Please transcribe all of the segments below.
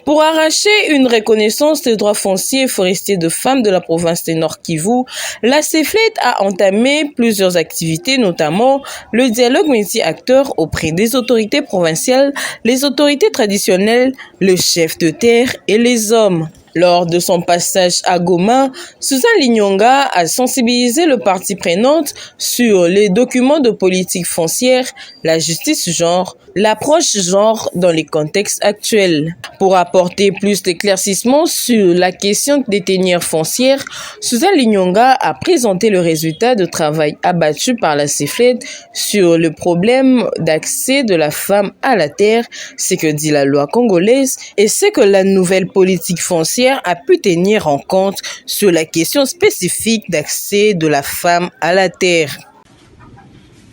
Pour arracher une reconnaissance des droits fonciers et forestiers de femmes de la province du Nord Kivu, la CEFLET a entamé plusieurs activités, notamment le dialogue multi-acteurs auprès des autorités provinciales, les autorités traditionnelles, le chef de terre et les hommes. Lors de son passage à Goma, Suzanne Linyonga a sensibilisé le partie prenante sur les documents de politique foncière, la justice genre, l'approche genre dans les contextes actuels. Pour apporter plus d'éclaircissements sur la question des teneurs foncières, Suzanne Linyonga a présenté le résultat de travail abattu par la CEFLET sur le problème d'accès de la femme à la terre, ce que dit la loi congolaise et ce que la nouvelle politique foncière a pu tenir en compte sur la question spécifique d'accès de la femme à la terre.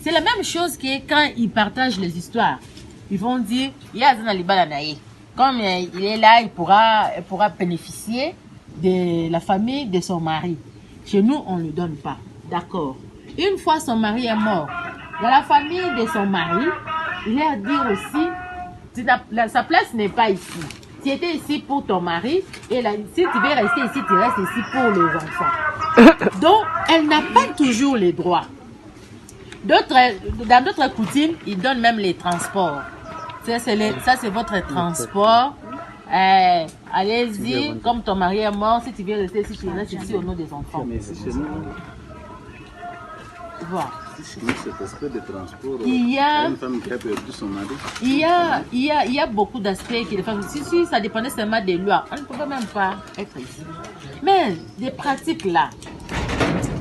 C'est la même chose que quand ils partagent les histoires. Ils vont dire, comme il est là, il pourra bénéficier de la famille de son mari. Chez nous, on ne le donne pas. D'accord. Une fois son mari est mort, dans la famille de son mari, il est à dire aussi, sa place n'est pas ici. Tu étais ici pour ton mari, et là, si tu veux rester ici, tu restes ici pour les enfants. Donc, elle n'a pas toujours les droits. Dans d'autres coutumes, ils donnent même les transports. Ça, c'est votre transport. Allez-y, comme ton mari est mort, si tu veux rester ici, tu restes ici au nom des enfants. Voilà. Il y a beaucoup d'aspects qui les femmes. Si ça dépendait seulement des lois, on ne pouvait même pas être ici. Mais des pratiques là,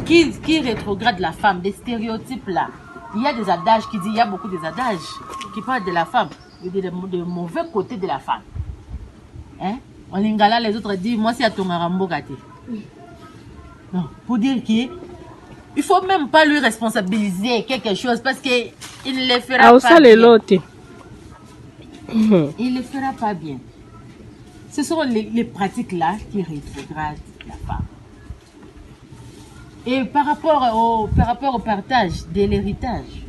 qui rétrogradent la femme, des stéréotypes là, il y a des adages qui disent, il y a beaucoup des adages qui parlent de la femme, de mauvais côté de la femme. Hein? En lingala, les autres disent, moi c'est à ton arambo gâté. Non, pour dire qu'il il faut même pas lui responsabiliser quelque chose parce qu'il ne le fera pas bien. Il ne le fera pas bien. Ce sont les pratiques là qui rétrogradent la femme. Et par rapport au partage de l'héritage,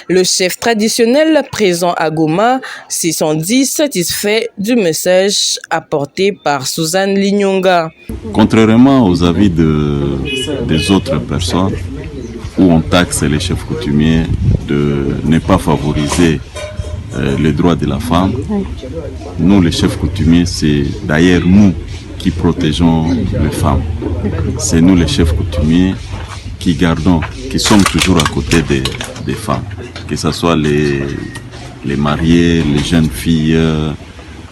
le chef traditionnel présent à Goma s'est dit satisfait du message apporté par Suzanne Linyonga. Contrairement aux avis des autres personnes, où on taxe les chefs coutumiers de ne pas favoriser les droits de la femme, nous les chefs coutumiers, c'est d'ailleurs nous qui protégeons les femmes. C'est nous les chefs coutumiers qui sommes toujours à côté des femmes. Que ce soit les mariés, les jeunes filles,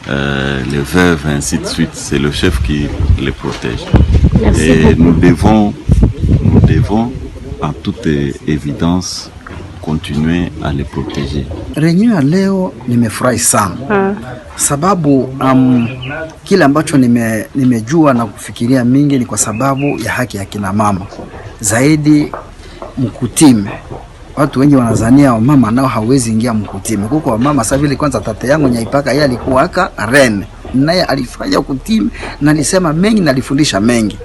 les veuves, ainsi de suite. C'est le chef qui les protège. Merci et beaucoup. Nous devons, en toute évidence, continuer à les protéger. Reunion ya leo nimefurahi sana. Sababu kile ambacho nimejua na kufikiria mingi ni kwa sababu ya haki ya kina mama. Zaidi mkutime. Watu wengi wanazania wamama nao hawezi ingia mkutime. Kuko wamama sasa vile kwanza tate yangu Nyaipaka yeye alikuwa aka Rene. Naye alifanya kutime na alisema mengi na alifundisha mengi.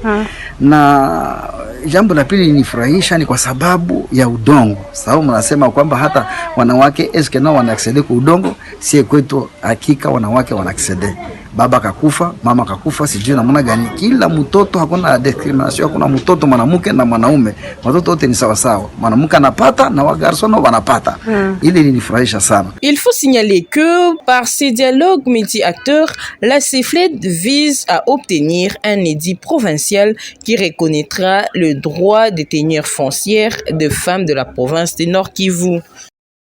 Na jambo la pili linifurahisha ni kwa sababu ya udongo. Sababu mnasema kwamba hata wanawake eske nao wanaccede kwa udongo, si kwetu hakika wanawake wanaccede. Baba kakufa, mama kakufa, sijui namna gani. Kila mtoto hakuna discrimination, hakuna mtoto mwanamke na mwanaume. Watoto wote ni sawa sawa. Mwanamke anapata na wagarsono wanapata. Ile linifurahisha sana. Il faut signaler que par ces dialogues multi-acteurs, la CEFLET vise à obtenir un édit provincial qui reconnaîtra le droit des teneurs foncières de femmes de la province du Nord Kivu.